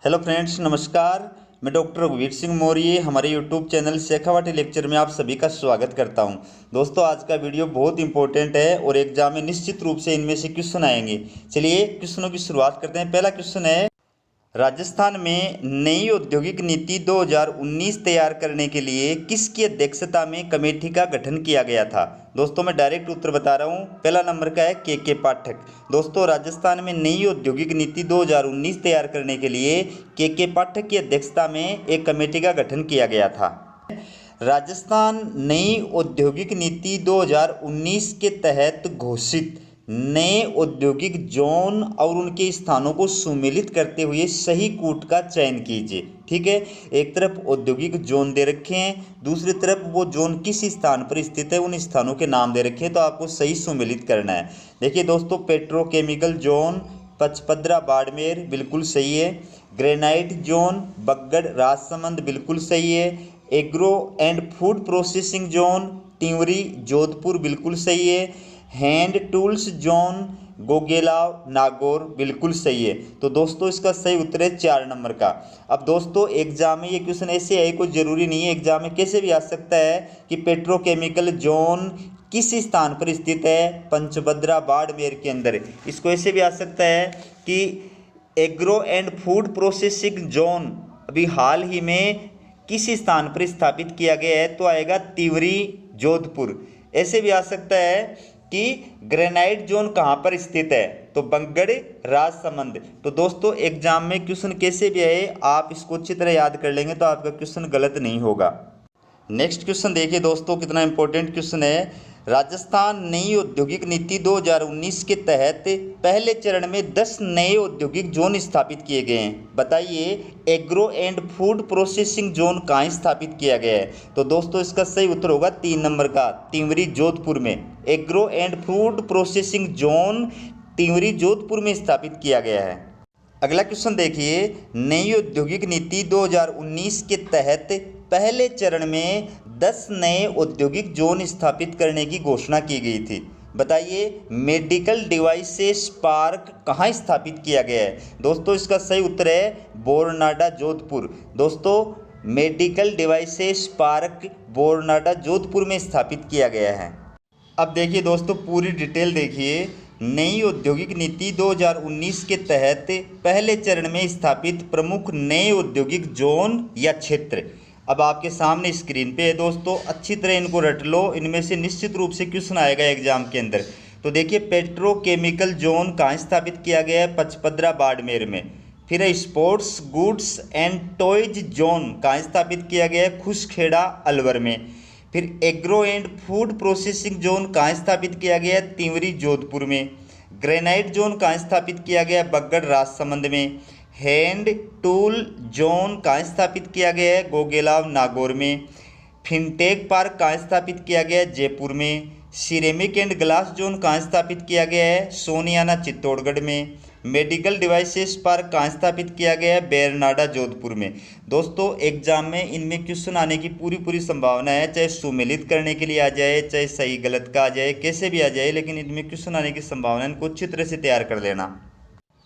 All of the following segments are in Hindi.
हेलो फ्रेंड्स, नमस्कार। मैं डॉक्टर रघुवीर सिंह मौर्य हमारे यूट्यूब चैनल शेखावाटी लेक्चर में आप सभी का स्वागत करता हूं। दोस्तों, आज का वीडियो बहुत इंपॉर्टेंट है और एग्जाम में निश्चित रूप से इनमें से क्वेश्चन आएंगे। चलिए क्वेश्चनों की शुरुआत करते हैं। पहला क्वेश्चन है, राजस्थान में नई औद्योगिक नीति 2019 तैयार करने के लिए किसकी अध्यक्षता में कमेटी का गठन किया गया था। दोस्तों, मैं डायरेक्ट उत्तर बता रहा हूँ। पहला नंबर का है के पाठक। दोस्तों, राजस्थान में नई औद्योगिक नीति 2019 तैयार करने के लिए के पाठक की अध्यक्षता में एक कमेटी का गठन किया गया था। राजस्थान नई औद्योगिक नीति 2019 के तहत घोषित नए औद्योगिक जोन और उनके स्थानों को सुमेलित करते हुए सही कूट का चयन कीजिए। ठीक है, एक तरफ औद्योगिक जोन दे रखे हैं, दूसरी तरफ वो जोन किस स्थान पर स्थित है उन स्थानों के नाम दे रखे हैं, तो आपको सही सुमेलित करना है। देखिए दोस्तों, पेट्रोकेमिकल जोन पचपदरा बाड़मेर बिल्कुल सही है। ग्रेनाइट जोन बगड़ राजसमंद बिल्कुल सही है। Agro and food processing zone Tinwari Jodhpur बिल्कुल सही है। Hand tools zone Gogelav Nagaur बिल्कुल सही है। तो दोस्तों, इसका सही उत्तर है 4 नंबर का। अब दोस्तों, एग्जाम में ये क्वेश्चन ऐसे है, कोई ज़रूरी नहीं है, एग्जाम में कैसे भी आ सकता है कि पेट्रोकेमिकल जोन किस स्थान पर स्थित है, पंचभद्रा बाड़मेर के अंदर। इसको ऐसे भी आ सकता है कि agro and food processing zone अभी हाल ही में किस स्थान पर स्थापित किया गया है, तो आएगा तिवरी जोधपुर। ऐसे भी आ सकता है कि ग्रेनाइट जोन कहाँ पर स्थित है, तो बगड़ राजसमंद। तो दोस्तों, एग्जाम में क्वेश्चन कैसे भी आए, आप इसको अच्छी तरह याद कर लेंगे तो आपका क्वेश्चन गलत नहीं होगा। नेक्स्ट क्वेश्चन देखिए दोस्तों, कितना इंपॉर्टेंट क्वेश्चन है। राजस्थान नई औद्योगिक नीति 2019 के तहत पहले चरण में 10 नए औद्योगिक जोन स्थापित किए गए हैं। बताइए, agro and food processing zone कहाँ स्थापित किया गया है। तो दोस्तों, इसका सही उत्तर होगा 3 नंबर का, तिंवरी जोधपुर में। Agro and food processing zone Tinwari Jodhpur में स्थापित किया गया है। अगला क्वेश्चन देखिए, नई औद्योगिक नीति 2019 के तहत पहले चरण में 10 नए औद्योगिक जोन स्थापित करने की घोषणा की गई थी। बताइए, मेडिकल डिवाइसेस पार्क कहाँ स्थापित किया गया है। दोस्तों, इसका सही उत्तर है बोरनाडा जोधपुर। दोस्तों, मेडिकल डिवाइसेस पार्क बोरनाडा जोधपुर में स्थापित किया गया है। अब देखिए दोस्तों, पूरी डिटेल देखिए। नई औद्योगिक नीति 2019 के तहत पहले चरण में स्थापित प्रमुख नए औद्योगिक जोन या क्षेत्र अब आपके सामने स्क्रीन पे है। दोस्तों, अच्छी तरह इनको रट लो, इनमें से निश्चित रूप से क्वेश्चन आएगा एग्जाम के अंदर। तो देखिए, पेट्रोकेमिकल जोन कहाँ स्थापित किया गया है, पचपदरा बाड़मेर में। फिर है sports goods and toys zone कहाँ स्थापित किया गया है, खुशखेड़ा अलवर में। फिर agro and food processing zone कहाँ स्थापित किया गया है, तिंवरी जोधपुर में। ग्रेनाइट जोन कहाँ स्थापित किया गया है, बगड़ राजसमंद में। हैंड टूल जोन कहाँ स्थापित किया गया है, गोगेलाव नागौर में। फिनटेक पार्क कहाँ स्थापित किया गया है, जयपुर में। सिरेमिक एंड ग्लास जोन कहाँ स्थापित किया गया है, सोनियाना चित्तौड़गढ़ में। मेडिकल डिवाइसेस पार्क कहाँ स्थापित किया गया है, बेरनाडा जोधपुर में। दोस्तों, एग्जाम में इनमें क्वेश्चन आने की पूरी संभावना है, चाहे सुमेलित करने के लिए आ जाए, चाहे सही गलत का आ जाए, कैसे भी आ जाए, लेकिन इनमें क्वेश्चन आने की संभावना है। इनको अच्छी तरह से तैयार कर लेना।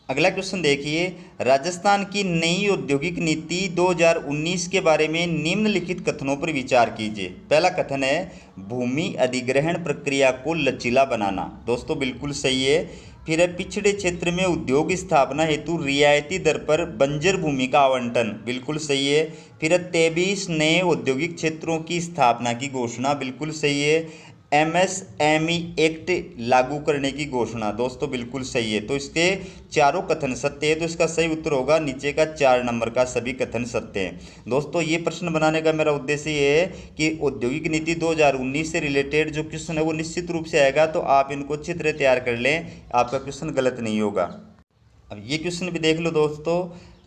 अगला क्वेश्चन देखिए, राजस्थान की नई औद्योगिक नीति 2019 के बारे में निम्नलिखित कथनों पर विचार कीजिए। पहला कथन है, भूमि अधिग्रहण प्रक्रिया को लचीला बनाना। दोस्तों, बिल्कुल सही है। फिर है, पिछड़े क्षेत्र में उद्योग स्थापना हेतु रियायती दर पर बंजर भूमि का आवंटन। बिल्कुल सही है। फिर है, 23 नए औद्योगिक क्षेत्रों की स्थापना की घोषणा। बिल्कुल सही है। MSME एक्ट लागू करने की घोषणा। दोस्तों, बिल्कुल सही है। तो इसके चारों कथन सत्य है, तो इसका सही उत्तर होगा नीचे का 4 नंबर का, सभी कथन सत्य हैं। दोस्तों, ये प्रश्न बनाने का मेरा उद्देश्य ये है कि औद्योगिक नीति 2019 से रिलेटेड जो क्वेश्चन है वो निश्चित रूप से आएगा, तो आप इनको अच्छी तरह तैयार कर लें, आपका क्वेश्चन गलत नहीं होगा। अब ये क्वेश्चन भी देख लो दोस्तों,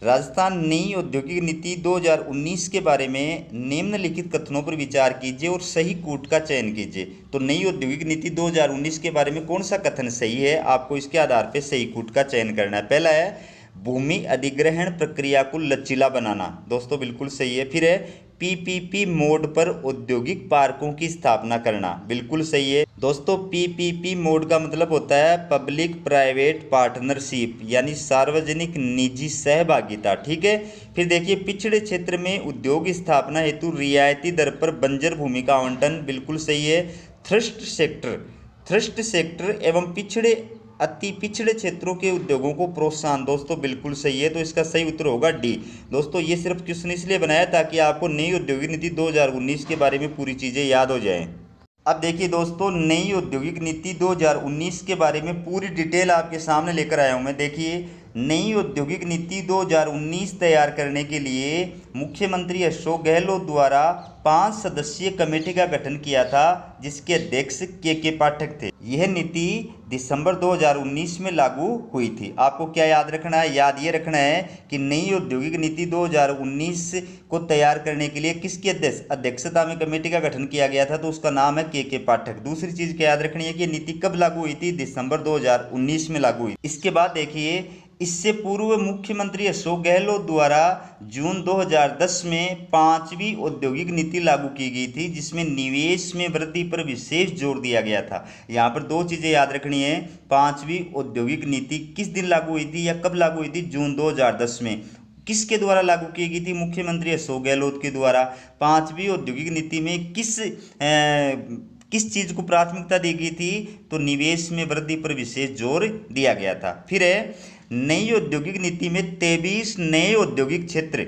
राजस्थान नई औद्योगिक नीति 2019 के बारे में निम्नलिखित कथनों पर विचार कीजिए और सही कूट का चयन कीजिए। तो नई औद्योगिक नीति 2019 के बारे में कौन सा कथन सही है, आपको इसके आधार पर सही कूट का चयन करना है। पहला है, भूमि अधिग्रहण प्रक्रिया को लचीला बनाना। दोस्तों, बिल्कुल सही है। फिर है, पीपीपी मोड पर औद्योगिक पार्कों की स्थापना करना। बिल्कुल सही है दोस्तों। पीपीपी मोड का मतलब होता है पब्लिक प्राइवेट पार्टनरशिप, यानी सार्वजनिक निजी सहभागिता। ठीक है। फिर देखिए, पिछड़े क्षेत्र में उद्योग स्थापना हेतु रियायती दर पर बंजर भूमि का आवंटन। बिल्कुल सही है। थ्रस्ट सेक्टर एवं अति पिछड़े क्षेत्रों के उद्योगों को प्रोत्साहन। दोस्तों बिल्कुल सही है, तो इसका सही उत्तर होगा डी। दोस्तों ये सिर्फ क्वेश्चन इसलिए बनाया ताकि आपको नई औद्योगिक नीति 2019 के बारे में पूरी चीज़ें याद हो जाएं। अब देखिए दोस्तों, नई औद्योगिक नीति 2019 के बारे में पूरी डिटेल आपके सामने लेकर आया हूं मैं। देखिए, नई औद्योगिक नीति 2019 तैयार करने के लिए मुख्यमंत्री अशोक गहलोत द्वारा 5 सदस्यीय कमेटी का गठन किया था, जिसके अध्यक्ष के पाठक थे। यह नीति दिसंबर 2019 में लागू हुई थी। आपको क्या याद रखना है? याद ये रखना है कि नई औद्योगिक नीति 2019 को तैयार करने के लिए किसकी अध्यक्षता में कमेटी का गठन किया गया था, तो उसका नाम है के पाठक। दूसरी चीज क्या याद रखनी है कि नीति कब लागू हुई थी? दिसंबर 2019 में लागू हुई। इसके बाद देखिए, इससे पूर्व मुख्यमंत्री अशोक गहलोत द्वारा जून 2010 में 5वीं औद्योगिक नीति लागू की गई थी, जिसमें निवेश में वृद्धि पर विशेष जोर दिया गया था। यहाँ पर दो चीज़ें याद रखनी है। 5वीं औद्योगिक नीति किस दिन लागू हुई थी या कब लागू हुई थी? जून 2010 में। किसके द्वारा लागू की गई थी? मुख्यमंत्री अशोक गहलोत के द्वारा। 5वीं औद्योगिक नीति में किस चीज़ को प्राथमिकता दी गई थी? तो निवेश में वृद्धि पर विशेष जोर दिया गया था। फिर है, नई औद्योगिक नीति में 23 नए औद्योगिक क्षेत्र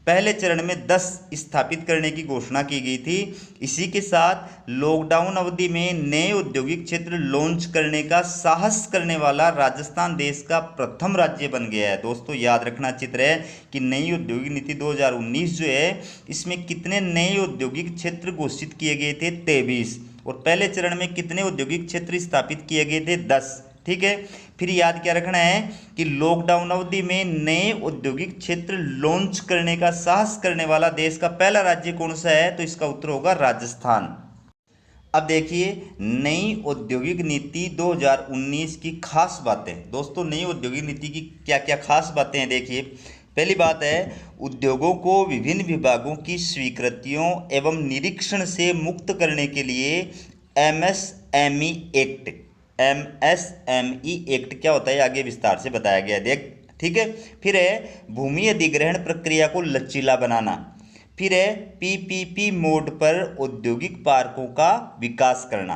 पहले चरण में 10 स्थापित करने की घोषणा की गई थी। इसी के साथ लॉकडाउन अवधि में नए औद्योगिक क्षेत्र लॉन्च करने का साहस करने वाला राजस्थान देश का प्रथम राज्य बन गया है। दोस्तों याद रखना चित्र है कि नई औद्योगिक नीति 2019 जो है, इसमें कितने नए औद्योगिक क्षेत्र घोषित किए गए थे? 23। और पहले चरण में कितने औद्योगिक क्षेत्र स्थापित किए गए थे? 10। ठीक है। फिर याद क्या रखना है कि लॉकडाउन अवधि में नए औद्योगिक क्षेत्र लॉन्च करने का साहस करने वाला देश का पहला राज्य कौन सा है? तो इसका उत्तर होगा राजस्थान। अब देखिए, नई औद्योगिक नीति 2019 की खास बातें। दोस्तों नई औद्योगिक नीति की क्या क्या खास बातें हैं? देखिए, पहली बात है, उद्योगों को विभिन्न विभागों की स्वीकृतियों एवं निरीक्षण से मुक्त करने के लिए एमएसएमई एक्ट क्या होता है, आगे विस्तार से बताया गया है। ठीक है। फिर है, भूमि अधिग्रहण प्रक्रिया को लचीला बनाना। फिर है, पीपीपी मोड पर औद्योगिक पार्कों का विकास करना।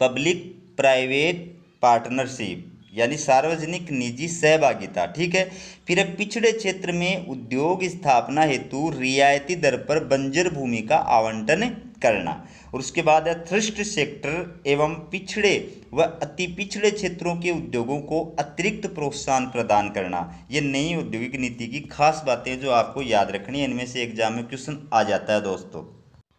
पब्लिक प्राइवेट पार्टनरशिप, यानी सार्वजनिक निजी सहभागिता। ठीक है। फिर है, पिछड़े क्षेत्र में उद्योग स्थापना हेतु रियायती दर पर बंजर भूमि का आवंटन करना। और उसके बाद है, थ्रस्ट सेक्टर एवं पिछड़े व अति पिछड़े क्षेत्रों के उद्योगों को अतिरिक्त प्रोत्साहन प्रदान करना। ये नई औद्योगिक नीति की खास बातें जो आपको याद रखनी है। इनमें से एग्जाम में क्वेश्चन आ जाता है दोस्तों।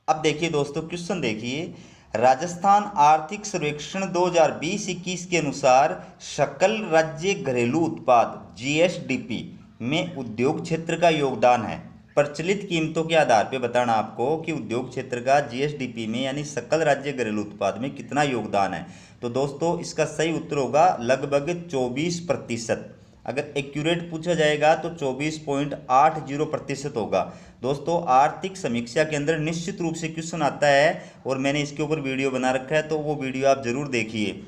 अब देखिए दोस्तों, क्वेश्चन देखिए, राजस्थान आर्थिक सर्वेक्षण 2020-21 के अनुसार सकल राज्य घरेलू उत्पाद GSDP में उद्योग क्षेत्र का योगदान है। प्रचलित कीमतों के आधार पर बताना आपको कि उद्योग क्षेत्र का GSDP में यानी सकल राज्य घरेलू उत्पाद में कितना योगदान है। तो दोस्तों इसका सही उत्तर होगा लगभग 24%। अगर एक्यूरेट पूछा जाएगा तो 24.80% होगा। दोस्तों आर्थिक समीक्षा के अंदर निश्चित रूप से क्वेश्चन आता है और मैंने इसके ऊपर वीडियो बना रखा है, तो वो वीडियो आप जरूर देखिए।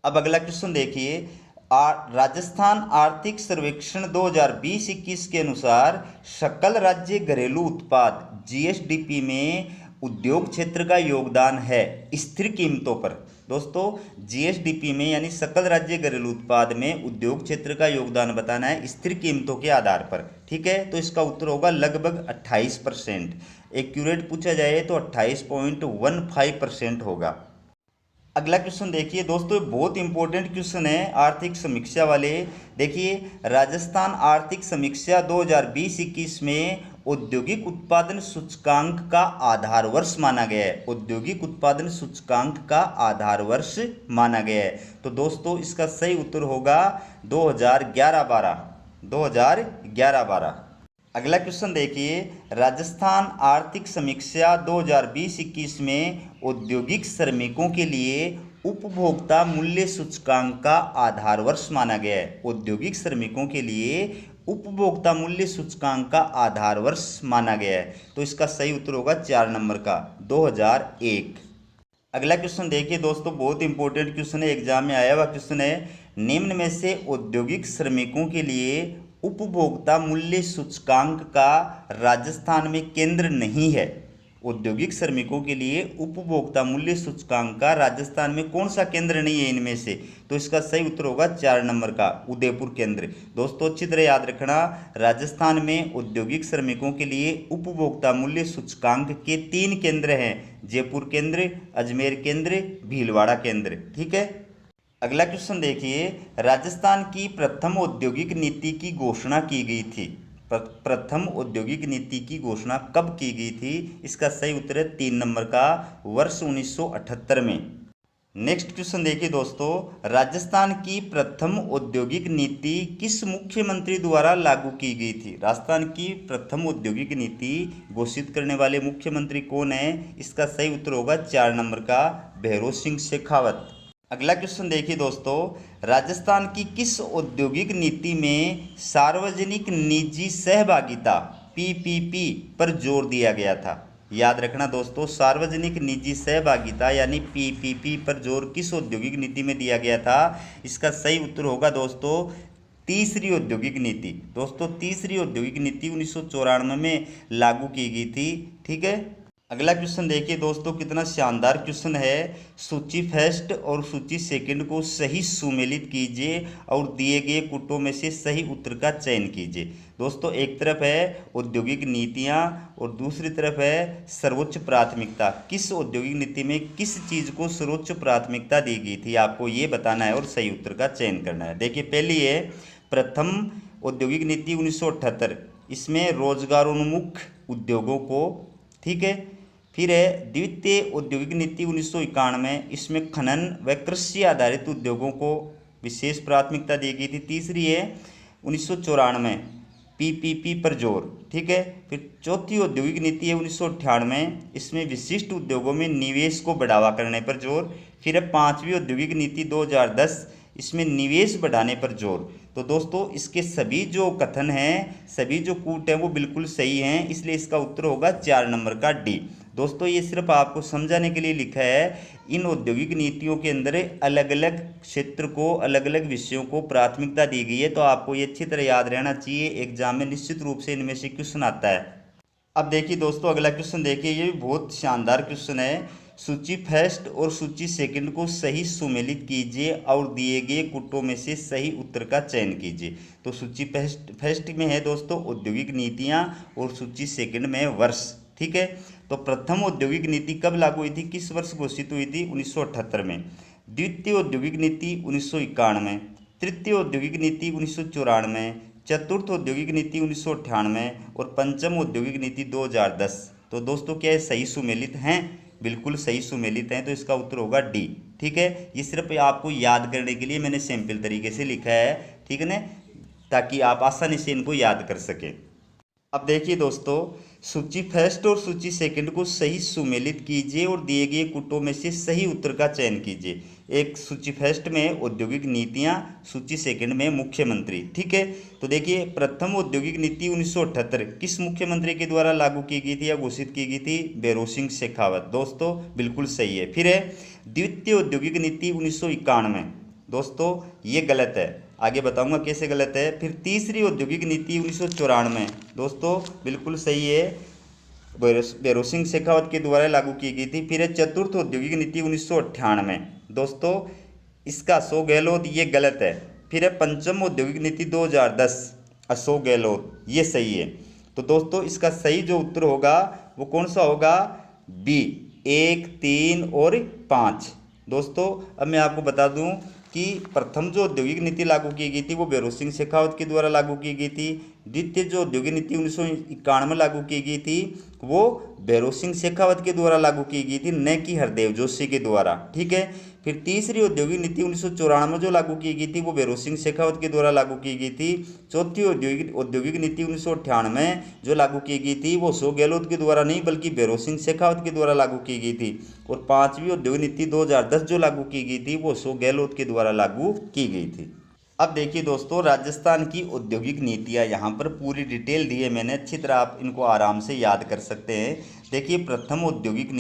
अब अगला क्वेश्चन देखिए, राजस्थान आर्थिक सर्वेक्षण 2020-21 के अनुसार सकल राज्य घरेलू उत्पाद GSDP में उद्योग क्षेत्र का योगदान है स्थिर कीमतों पर। दोस्तों GSDP में यानी सकल राज्य घरेलू उत्पाद में उद्योग क्षेत्र का योगदान बताना है स्थिर कीमतों के आधार पर। ठीक है। तो इसका उत्तर होगा लगभग 28%। एक्यूरेट पूछा जाए तो 28.15% होगा। अगला क्वेश्चन देखिए दोस्तों, बहुत इंपॉर्टेंट क्वेश्चन है आर्थिक समीक्षा वाले। देखिए, राजस्थान आर्थिक समीक्षा 2020-21 में औद्योगिक उत्पादन सूचकांक का आधार वर्ष माना गया है। औद्योगिक उत्पादन सूचकांक का आधार वर्ष माना गया है। तो दोस्तों इसका सही उत्तर होगा 2011-12। अगला क्वेश्चन देखिए, राजस्थान आर्थिक समीक्षा 2020-21 में औद्योगिक श्रमिकों के लिए उपभोक्ता मूल्य सूचकांक का आधार वर्ष माना गया है। औद्योगिक श्रमिकों के लिए उपभोक्ता मूल्य सूचकांक का आधार वर्ष माना गया है? तो इसका सही उत्तर होगा 4 नंबर का 2001। अगला क्वेश्चन देखिए दोस्तों, बहुत इंपॉर्टेंट क्वेश्चन है, एग्जाम में आया हुआ क्वेश्चन है। निम्न में से औद्योगिक श्रमिकों के लिए उपभोक्ता मूल्य सूचकांक का राजस्थान में केंद्र नहीं है। औद्योगिक श्रमिकों के लिए उपभोक्ता मूल्य सूचकांक का राजस्थान में कौन सा केंद्र नहीं है इनमें से? तो इसका सही उत्तर होगा 4 नंबर का उदयपुर केंद्र। दोस्तों अच्छी तरह याद रखना, राजस्थान में औद्योगिक श्रमिकों के लिए उपभोक्ता मूल्य सूचकांक के 3 केंद्र हैं, जयपुर केंद्र, अजमेर केंद्र, भीलवाड़ा केंद्र। ठीक है। अगला क्वेश्चन देखिए, राजस्थान की प्रथम औद्योगिक नीति की घोषणा की गई थी। प्रथम औद्योगिक नीति की घोषणा कब की गई थी? इसका सही उत्तर है 3 नंबर का वर्ष 1978 में। नेक्स्ट क्वेश्चन देखिए दोस्तों, राजस्थान की प्रथम औद्योगिक नीति किस मुख्यमंत्री द्वारा लागू की गई थी? राजस्थान की प्रथम औद्योगिक नीति घोषित करने वाले मुख्यमंत्री कौन है? इसका सही उत्तर होगा 4 नंबर का भैरों सिंह शेखावत। अगला क्वेश्चन देखिए दोस्तों, राजस्थान की किस औद्योगिक नीति में सार्वजनिक निजी सहभागिता पीपीपी पर जोर दिया गया था? याद रखना दोस्तों, सार्वजनिक निजी सहभागिता यानी पीपीपी पर जोर किस औद्योगिक नीति में दिया गया था? इसका सही उत्तर होगा दोस्तों तीसरी औद्योगिक नीति। दोस्तों तीसरी औद्योगिक नीति 1994 में लागू की गई थी। ठीक है। अगला क्वेश्चन देखिए दोस्तों, कितना शानदार क्वेश्चन है। सूची फर्स्ट और सूची सेकंड को सही सुमेलित कीजिए और दिए गए कुटों में से सही उत्तर का चयन कीजिए। दोस्तों एक तरफ है औद्योगिक नीतियां और दूसरी तरफ है सर्वोच्च प्राथमिकता। किस औद्योगिक नीति में किस चीज़ को सर्वोच्च प्राथमिकता दी गई थी, आपको ये बताना है और सही उत्तर का चयन करना है। देखिए पहली है प्रथम औद्योगिक नीति 1978, इसमें रोजगारोन्मुख उद्योगों को, ठीक है। फिर है द्वितीय औद्योगिक नीति 1991, इसमें खनन व कृषि आधारित उद्योगों को विशेष प्राथमिकता दी गई थी। तीसरी है 1994 पीपीपी पर जोर, ठीक है। फिर चौथी औद्योगिक नीति है 1998, इसमें विशिष्ट उद्योगों में निवेश को बढ़ावा करने पर जोर। फिर है पांचवी औद्योगिक नीति 2010, इसमें निवेश बढ़ाने पर जोर। तो दोस्तों इसके सभी जो कथन हैं, सभी जो कूट हैं वो बिल्कुल सही हैं, इसलिए इसका उत्तर होगा 4 नंबर का डी। दोस्तों ये सिर्फ आपको समझाने के लिए लिखा है, इन औद्योगिक नीतियों के अंदर अलग अलग क्षेत्र को, अलग अलग विषयों को प्राथमिकता दी गई है, तो आपको ये अच्छी तरह याद रहना चाहिए। एग्जाम में निश्चित रूप से इनमें से क्वेश्चन आता है। अब देखिए दोस्तों अगला क्वेश्चन देखिए, ये भी बहुत शानदार क्वेश्चन है। सूची फर्स्ट और सूची सेकंड को सही सुमेलित कीजिए और दिए गए कुटों में से सही उत्तर का चयन कीजिए। तो सूची फर्स्ट में है दोस्तों औद्योगिक नीतियां और सूची सेकंड में है वर्ष, ठीक है। तो प्रथम औद्योगिक नीति कब लागू हुई थी, किस वर्ष घोषित हुई थी? 1978 में। द्वितीय औद्योगिक नीति 1991, तृतीय औद्योगिक नीति 1994, चतुर्थ औद्योगिक नीति 1998 और पंचम औद्योगिक नीति 2010। तो दोस्तों क्या ये सही सुमेलित हैं? बिल्कुल सही सुमेलित हैं, तो इसका उत्तर होगा डी, ठीक है। ये सिर्फ आपको याद करने के लिए मैंने सिंपल तरीके से लिखा है, ठीक है ना, ताकि आप आसानी से इनको याद कर सकें। अब देखिए दोस्तों, सूची फर्स्ट और सूची सेकंड को सही सुमेलित कीजिए और दिए गए कुटों में से सही उत्तर का चयन कीजिए। एक सूची फर्स्ट में औद्योगिक नीतियां, सूची सेकंड में मुख्यमंत्री, ठीक है। तो देखिए प्रथम औद्योगिक नीति 1978 किस मुख्यमंत्री के द्वारा लागू की गई थी या घोषित की गई थी? भैरों सिंह शेखावत। दोस्तों बिल्कुल सही है। फिर है द्वितीय औद्योगिक नीति 1991, दोस्तों ये गलत है, आगे बताऊंगा कैसे गलत है। फिर तीसरी औद्योगिक नीति 1994, दोस्तों बिल्कुल सही है, भैरों सिंह शेखावत के द्वारा लागू की गई थी। फिर है चतुर्थ औद्योगिक नीति 1998, दोस्तों इसका अशोक गहलोत, ये गलत है। फिर है पंचम औद्योगिक नीति 2010, अशोक गहलोत, ये सही है। तो दोस्तों इसका सही जो उत्तर होगा वो कौन सा होगा? बी, 1, 3 और 5। दोस्तों अब मैं आपको बता दूं कि प्रथम जो औद्योगिक नीति लागू की गई थी वो भैरों सिंह शेखावत के द्वारा लागू की गई थी। द्वितीय जो औद्योगिक नीति 1991 में लागू की गई थी वो भैरों सिंह शेखावत के द्वारा लागू की गई थी, न कि हरदेव जोशी के द्वारा, ठीक है। फिर तीसरी औद्योगिक नीति 1994 में जो लागू की गई थी वो भैरों सिंह शेखावत के द्वारा लागू की गई थी। चौथी औद्योगिक नीति 1998 में जो लागू की गई थी वो अशोक गहलोत के द्वारा नहीं बल्कि भैरों सिंह शेखावत के द्वारा लागू की गई थी। और पांचवी औद्योगिक नीति 2010 जो लागू की गई थी वो अशोक गहलोत के द्वारा लागू की गई थी। अब देखिए दोस्तों, राजस्थान की औद्योगिक नीतियाँ यहाँ पर पूरी डिटेल दी है मैंने, अच्छी तरह आप इनको आराम से याद कर सकते हैं। देखिए, प्रथम औद्योगिक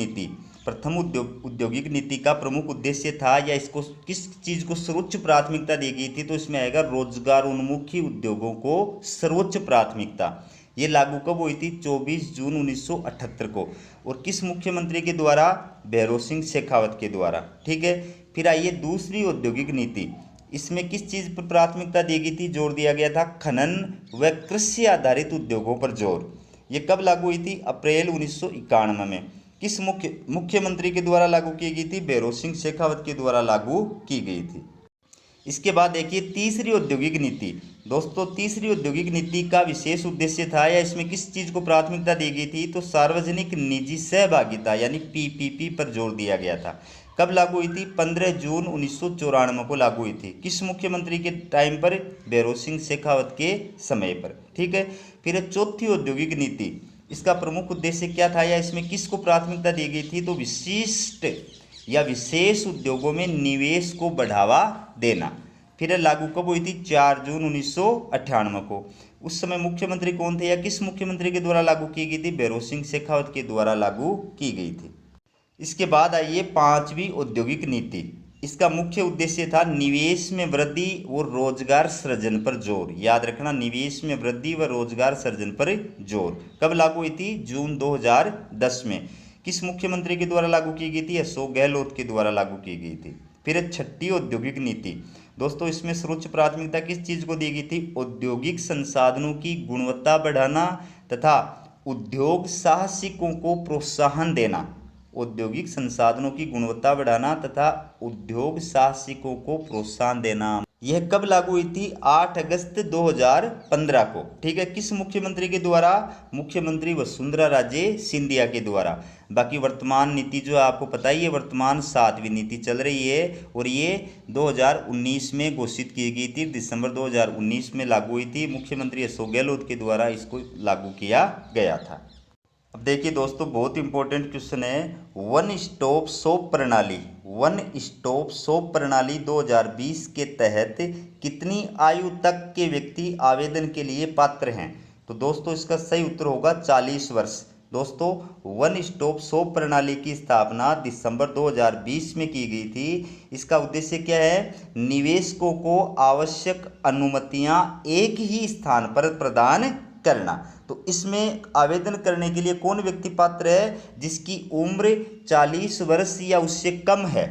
नीति का प्रमुख उद्देश्य था, या इसको किस चीज़ को सर्वोच्च प्राथमिकता दी गई थी, तो इसमें आएगा रोजगार उन्मुखी उद्योगों को सर्वोच्च प्राथमिकता। ये लागू कब हुई थी? 24 जून 1978 को। और किस मुख्यमंत्री के द्वारा? भैरों सिंह शेखावत के द्वारा। ठीक है। फिर आइए दूसरी औद्योगिक नीति, इसमें किस चीज़ पर प्राथमिकता दी गई थी, जोर दिया गया था? खनन व कृषि आधारित उद्योगों पर जोर। ये कब लागू हुई थी? अप्रैल 1991 में। किस मुख्यमंत्री के द्वारा लागू की गई थी? भैरों सिंह शेखावत के द्वारा लागू की गई थी। इसके बाद देखिए तीसरी औद्योगिक नीति। दोस्तों, तीसरी औद्योगिक नीति का विशेष उद्देश्य था, या इसमें किस चीज़ को प्राथमिकता दी गई थी, तो सार्वजनिक निजी सहभागिता यानी पीपीपी पर जोर दिया गया था। कब लागू हुई थी? 15 जून 1994 को लागू हुई थी। किस मुख्यमंत्री के टाइम पर? भैरों सिंह शेखावत के समय पर। ठीक है। फिर चौथी औद्योगिक नीति, इसका प्रमुख उद्देश्य क्या था, या इसमें किसको प्राथमिकता दी गई थी, तो विशिष्ट या विशेष उद्योगों में निवेश को बढ़ावा देना। फिर लागू कब हुई थी? 4 जून 1998 को। उस समय मुख्यमंत्री कौन थे, या किस मुख्यमंत्री के द्वारा लागू की गई थी? भैरों सिंह शेखावत के द्वारा लागू की गई थी। इसके बाद आइए पांचवी औद्योगिक नीति। इसका मुख्य उद्देश्य था निवेश में वृद्धि और रोजगार सृजन पर जोर। याद रखना, निवेश में वृद्धि व रोजगार सृजन पर जोर। कब लागू हुई थी? जून 2010 में। किस मुख्यमंत्री के द्वारा लागू की गई थी? अशोक गहलोत के द्वारा लागू की गई थी। फिर छठी औद्योगिक नीति। दोस्तों, इसमें सर्वोच्च प्राथमिकता किस चीज़ को दी गई थी? औद्योगिक संसाधनों की गुणवत्ता बढ़ाना तथा उद्योग साहसिकों को प्रोत्साहन देना। औद्योगिक संसाधनों की गुणवत्ता बढ़ाना तथा उद्योग साहसिकों को प्रोत्साहन देना। यह कब लागू हुई थी? 8 अगस्त 2015 को। ठीक है। किस मुख्यमंत्री के द्वारा? मुख्यमंत्री वसुंधरा राजे सिंधिया के द्वारा। बाकी वर्तमान नीति जो आपको पता ही है, वर्तमान 7वीं नीति चल रही है, और ये 2019 में घोषित की गई थी। दिसंबर 2019 में लागू हुई थी। मुख्यमंत्री अशोक गहलोत के द्वारा इसको लागू किया गया था। अब देखिए दोस्तों, बहुत इंपॉर्टेंट क्वेश्चन है। वन स्टॉप शॉप प्रणाली 2020 के तहत कितनी आयु तक के व्यक्ति आवेदन के लिए पात्र हैं? तो दोस्तों, इसका सही उत्तर होगा 40 वर्ष। दोस्तों, वन स्टॉप शॉप प्रणाली की स्थापना दिसंबर 2020 में की गई थी। इसका उद्देश्य क्या है? निवेशकों को आवश्यक अनुमतियां एक ही स्थान पर प्रदान करना। तो इसमें आवेदन करने के लिए कौन व्यक्ति पात्र है? जिसकी उम्र 40 वर्ष या उससे कम है।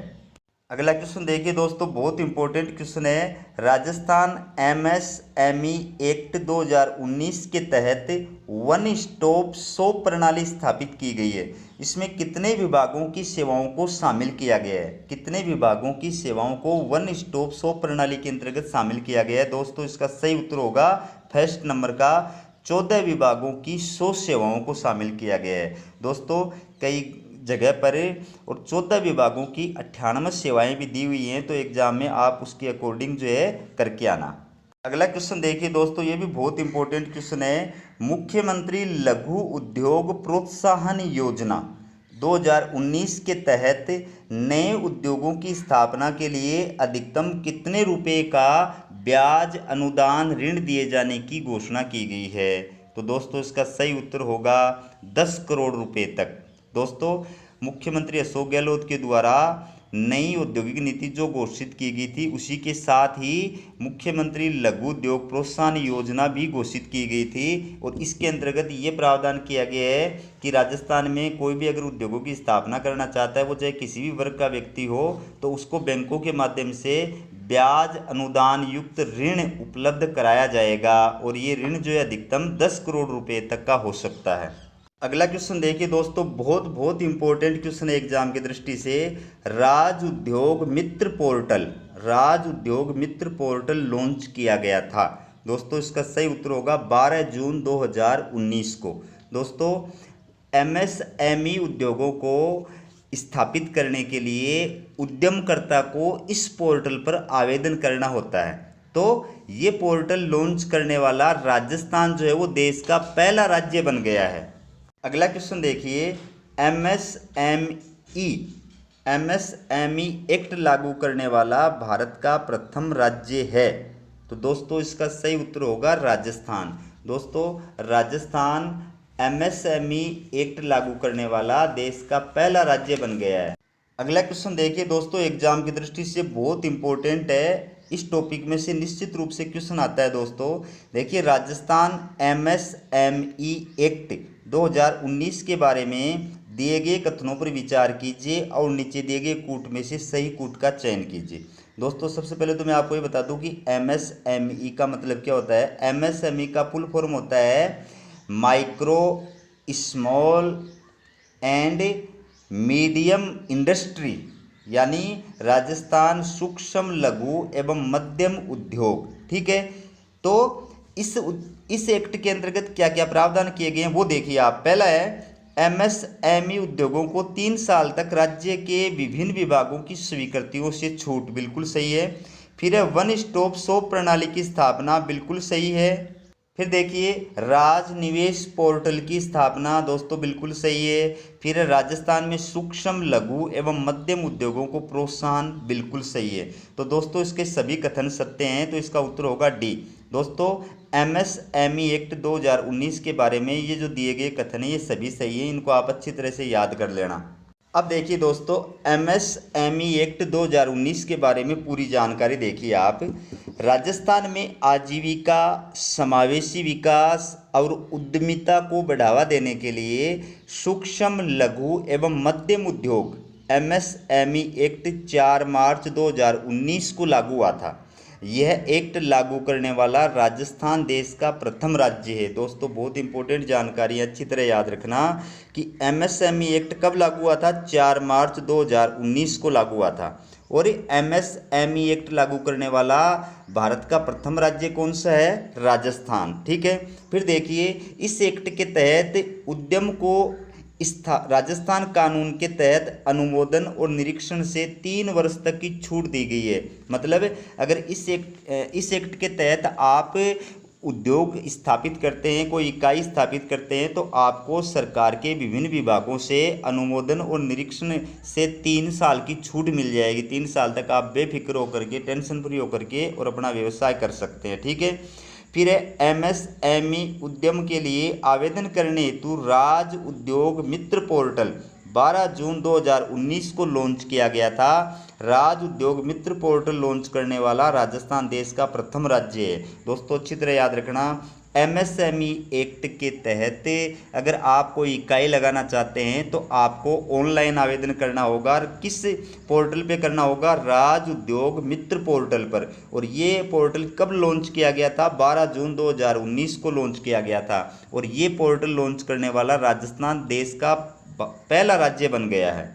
अगला क्वेश्चन देखिए दोस्तों, बहुत इंपॉर्टेंट क्वेश्चन है। राजस्थान एमएसएमई एक्ट 2019 के तहत वन स्टॉप शॉप प्रणाली स्थापित की गई है। इसमें कितने विभागों की सेवाओं को शामिल किया गया है? कितने विभागों की सेवाओं को वन स्टॉप शॉप प्रणाली के अंतर्गत शामिल किया गया है? दोस्तों, इसका सही उत्तर होगा फर्स्ट नंबर का, 14 विभागों की 100 सेवाओं को शामिल किया गया है। दोस्तों, कई जगह पर और 14 विभागों की 98 सेवाएं भी दी हुई हैं, तो एग्जाम में आप उसके अकॉर्डिंग जो है करके आना। अगला क्वेश्चन देखिए दोस्तों, ये भी बहुत इंपॉर्टेंट क्वेश्चन है। मुख्यमंत्री लघु उद्योग प्रोत्साहन योजना 2019 के तहत नए उद्योगों की स्थापना के लिए अधिकतम कितने रुपए का ब्याज अनुदान ऋण दिए जाने की घोषणा की गई है? तो दोस्तों, इसका सही उत्तर होगा 10 करोड़ रुपए तक। दोस्तों, मुख्यमंत्री अशोक गहलोत के द्वारा नई औद्योगिक नीति जो घोषित की गई थी, उसी के साथ ही मुख्यमंत्री लघु उद्योग प्रोत्साहन योजना भी घोषित की गई थी। और इसके अंतर्गत ये प्रावधान किया गया है कि राजस्थान में कोई भी अगर उद्योगों की स्थापना करना चाहता है, वो चाहे किसी भी वर्ग का व्यक्ति हो, तो उसको बैंकों के माध्यम से ब्याज अनुदान युक्त ऋण उपलब्ध कराया जाएगा। और ये ऋण जो है अधिकतम 10 करोड़ रुपए तक का हो सकता है। अगला क्वेश्चन देखिए दोस्तों, बहुत इंपॉर्टेंट क्वेश्चन है एग्जाम की दृष्टि से। राज उद्योग मित्र पोर्टल लॉन्च किया गया था। दोस्तों, इसका सही उत्तर होगा 12 जून 2019 को। दोस्तों, एमएसएमई उद्योगों को स्थापित करने के लिए उद्यमकर्ता को इस पोर्टल पर आवेदन करना होता है। तो ये पोर्टल लॉन्च करने वाला राजस्थान जो है वो देश का पहला राज्य बन गया है। अगला क्वेश्चन देखिए, एमएसएमई एक्ट लागू करने वाला भारत का प्रथम राज्य है। तो दोस्तों इसका सही उत्तर होगा राजस्थान। दोस्तों राजस्थान एमएसएमई एक्ट लागू करने वाला देश का पहला राज्य बन गया है। अगला क्वेश्चन देखिए दोस्तों, एग्जाम की दृष्टि से बहुत इंपॉर्टेंट है। इस टॉपिक में से निश्चित रूप से क्वेश्चन आता है दोस्तों। देखिए राजस्थान एमएसएमई एक्ट 2019 के बारे में दिए गए कथनों पर विचार कीजिए और नीचे दिए गए कूट में से सही कूट का चयन कीजिए। दोस्तों सबसे पहले तो मैं आपको ये बता दूं कि एमएसएमई का मतलब क्या होता है। एमएसएमई का फुल फॉर्म होता है micro small and medium industry, यानी राजस्थान सूक्ष्म लघु एवं मध्यम उद्योग। ठीक है, तो इस एक्ट के अंतर्गत क्या क्या प्रावधान किए गए हैं वो देखिए आप। पहला है एमएसएमई उद्योगों को 3 साल तक राज्य के विभिन्न विभागों की स्वीकृतियों से छूट, बिल्कुल सही है। फिर है वन स्टॉप शॉप प्रणाली की स्थापना, बिल्कुल सही है। फिर देखिए राज निवेश पोर्टल की स्थापना, दोस्तों बिल्कुल सही है। फिर राजस्थान में सूक्ष्म लघु एवं मध्यम उद्योगों को प्रोत्साहन, बिल्कुल सही है। तो दोस्तों इसके सभी कथन सत्य हैं, तो इसका उत्तर होगा डी। दोस्तों एमएसएमई एक्ट 2019 के बारे में ये जो दिए गए कथन हैं ये सभी सही हैं, इनको आप अच्छी तरह से याद कर लेना। अब देखिए दोस्तों एमएसएमई एक्ट 2019 के बारे में पूरी जानकारी देखिए आप। राजस्थान में आजीविका, समावेशी विकास और उद्यमिता को बढ़ावा देने के लिए सूक्ष्म लघु एवं मध्यम उद्योग एमएसएमई एक्ट 4 मार्च 2019 को लागू हुआ था। यह एक्ट लागू करने वाला राजस्थान देश का प्रथम राज्य है। दोस्तों बहुत इंपॉर्टेंट जानकारी, अच्छी तरह याद रखना कि एमएसएमई एक्ट कब लागू हुआ था, 4 मार्च 2019 को लागू हुआ था। और एमएसएमई एक्ट लागू करने वाला भारत का प्रथम राज्य कौन सा है, राजस्थान। ठीक है, फिर देखिए इस एक्ट के तहत उद्यम को राजस्थान कानून के तहत अनुमोदन और निरीक्षण से 3 वर्ष तक की छूट दी गई है। मतलब अगर इस एक्ट के तहत आप उद्योग स्थापित करते हैं, कोई इकाई स्थापित करते हैं, तो आपको सरकार के विभिन्न विभागों से अनुमोदन और निरीक्षण से 3 साल की छूट मिल जाएगी। 3 साल तक आप बेफिक्र होकर के, टेंशन फ्री होकर के और अपना व्यवसाय कर सकते हैं। ठीक है, फिर है एमएसएमई उद्यम के लिए आवेदन करने हेतु राज उद्योग मित्र पोर्टल 12 जून 2019 को लॉन्च किया गया था। राज उद्योग मित्र पोर्टल लॉन्च करने वाला राजस्थान देश का प्रथम राज्य है। दोस्तों अच्छी तरह याद रखना, एमएसएमई एक्ट के तहत अगर आप कोई इकाई लगाना चाहते हैं तो आपको ऑनलाइन आवेदन करना होगा। किस पोर्टल पे करना होगा, राज उद्योग मित्र पोर्टल पर। और ये पोर्टल कब लॉन्च किया गया था, 12 जून 2019 को लॉन्च किया गया था। और ये पोर्टल लॉन्च करने वाला राजस्थान देश का पहला राज्य बन गया है।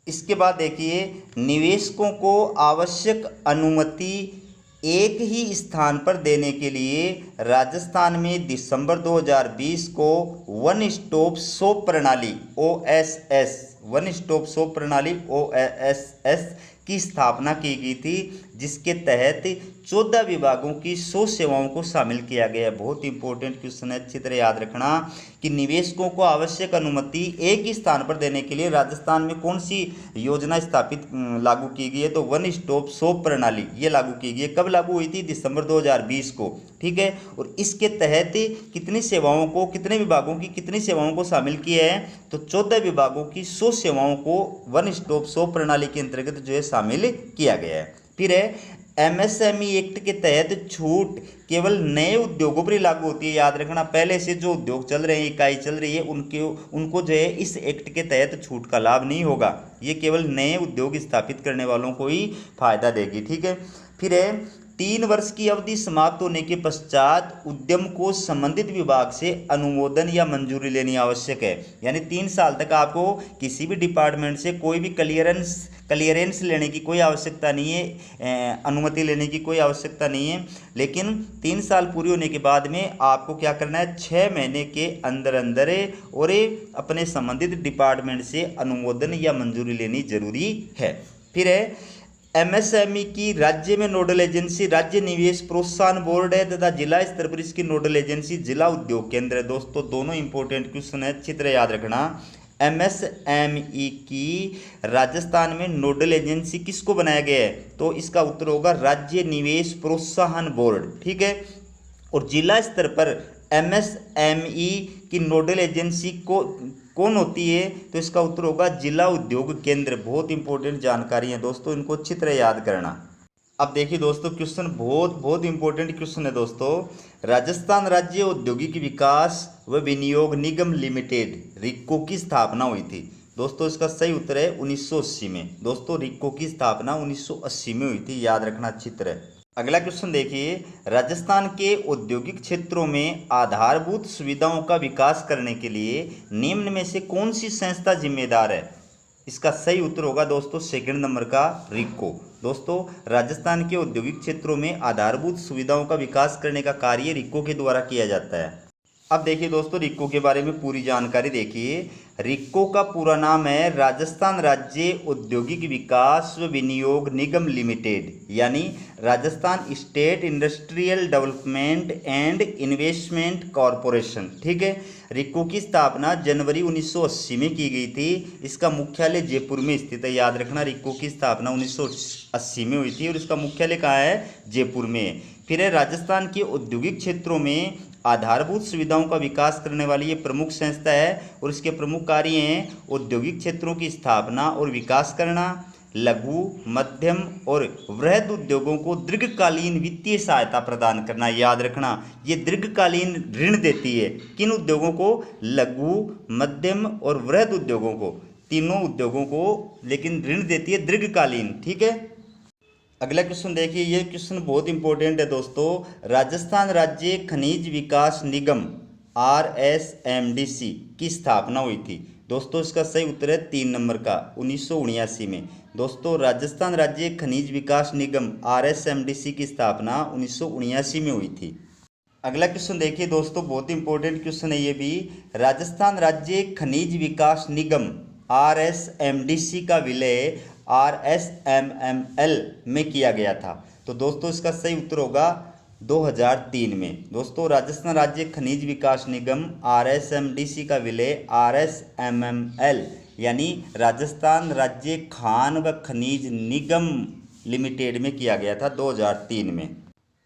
इसके बाद देखिए निवेशकों को आवश्यक अनुमति एक ही स्थान पर देने के लिए राजस्थान में दिसंबर 2020 को वन स्टॉप शॉप प्रणाली OSS, वन स्टॉप शॉप प्रणाली OSS की स्थापना की गई थी, जिसके तहत 14 विभागों की 100 सेवाओं को शामिल किया गया है। बहुत इंपॉर्टेंट क्वेश्चन है, अच्छी तरह याद रखना कि निवेशकों को आवश्यक अनुमति एक ही स्थान पर देने के लिए राजस्थान में कौन सी योजना स्थापित लागू की गई है, तो वन स्टॉप शॉप प्रणाली ये लागू की गई है। कब लागू हुई थी, दिसंबर 2020 को। ठीक है, और इसके तहत कितनी सेवाओं को, कितने विभागों की कितनी सेवाओं को शामिल किया है, तो 14 विभागों की 100 सेवाओं को वन स्टॉप शॉप प्रणाली के अंतर्गत जो है शामिल किया गया है। फिर है एमएसएमई एक्ट के तहत छूट केवल नए उद्योगों पर ही लागू होती है। याद रखना, पहले से जो उद्योग चल रहे हैं, इकाई चल रही है, उनको जो है इस एक्ट के तहत छूट का लाभ नहीं होगा। ये केवल नए उद्योग स्थापित करने वालों को ही फायदा देगी। ठीक है, फिर है 3 वर्ष की अवधि समाप्त होने के पश्चात उद्यम को संबंधित विभाग से अनुमोदन या मंजूरी लेनी आवश्यक है। यानी 3 साल तक आपको किसी भी डिपार्टमेंट से कोई भी क्लियरेंस लेने की कोई आवश्यकता नहीं है, अनुमति लेने की कोई आवश्यकता नहीं है। लेकिन 3 साल पूरी होने के बाद में आपको क्या करना है, 6 महीने के अंदर अंदर और अपने संबंधित डिपार्टमेंट से अनुमोदन या मंजूरी लेनी जरूरी है। फिर है एमएसएमई की राज्य में नोडल एजेंसी राज्य निवेश प्रोत्साहन बोर्ड है तथा जिला स्तर पर इसकी नोडल एजेंसी जिला उद्योग केंद्र है। दोस्तों दोनों इंपॉर्टेंट क्वेश्चन है, अच्छी तरह याद रखना। MSME की राजस्थान में नोडल एजेंसी किसको बनाया गया है? तो इसका उत्तर होगा राज्य निवेश प्रोत्साहन बोर्ड। ठीक है। और जिला स्तर पर MSME की नोडल एजेंसी को कौन होती है? तो इसका उत्तर होगा जिला उद्योग केंद्र। बहुत इंपॉर्टेंट जानकारी है दोस्तों, इनको अच्छी तरह याद करना। अब देखिए दोस्तों, क्वेश्चन बहुत बहुत इंपॉर्टेंट क्वेश्चन है दोस्तों। राजस्थान राज्य औद्योगिक विकास व विनियोग निगम लिमिटेड रिक्को की स्थापना हुई थी। दोस्तों इसका सही उत्तर है 1980 में। दोस्तों रिक्को की स्थापना 1980 में हुई थी, याद रखना अच्छी तरह। अगला क्वेश्चन देखिए, राजस्थान के औद्योगिक क्षेत्रों में आधारभूत सुविधाओं का विकास करने के लिए निम्न में से कौन सी संस्था जिम्मेदार है? इसका सही उत्तर होगा दोस्तों सेकंड नंबर का रिक्को। दोस्तों राजस्थान के औद्योगिक क्षेत्रों में आधारभूत सुविधाओं का विकास करने का कार्य रिक्को के द्वारा किया जाता है। अब देखिए दोस्तों, रिक्को के बारे में पूरी जानकारी देखिए। रिक्को का पूरा नाम है राजस्थान राज्य औद्योगिक विकास व विनियोग निगम लिमिटेड, यानी Rajasthan state industrial development and investment corporation. ठीक है। रिक्को की स्थापना जनवरी 1980 में की गई थी। इसका मुख्यालय जयपुर में स्थित है, याद रखना। रिक्को की स्थापना 1980 में हुई थी और इसका मुख्यालय कहाँ है? जयपुर में। फिर है राजस्थान के औद्योगिक क्षेत्रों में आधारभूत सुविधाओं का विकास करने वाली ये प्रमुख संस्था है और इसके प्रमुख कार्य हैं औद्योगिक क्षेत्रों की स्थापना और विकास करना, लघु मध्यम और वृहद उद्योगों को दीर्घकालीन वित्तीय सहायता प्रदान करना। याद रखना, ये दीर्घकालीन ऋण देती है। किन उद्योगों को? लघु मध्यम और वृहद उद्योगों को, तीनों उद्योगों को, लेकिन ऋण देती है दीर्घकालीन। ठीक है। अगला क्वेश्चन देखिए, ये क्वेश्चन बहुत इंपॉर्टेंट है दोस्तों। राजस्थान राज्य खनिज विकास निगम RSMDC की स्थापना हुई थी। दोस्तों इसका सही उत्तर है 3 नंबर का 1979 में। दोस्तों राजस्थान राज्य खनिज विकास निगम RSMDC की स्थापना 1979 में हुई थी। अगला क्वेश्चन देखिए दोस्तों, बहुत इंपॉर्टेंट क्वेश्चन है ये भी। राजस्थान राज्य खनिज विकास निगम RSMDC का विलय RSMML में किया गया था। तो दोस्तों इसका सही उत्तर होगा 2003 में। दोस्तों राजस्थान राज्य खनिज विकास निगम RSMDC का विलय RSMML यानी राजस्थान राज्य खान व खनिज निगम लिमिटेड में किया गया था 2003 में।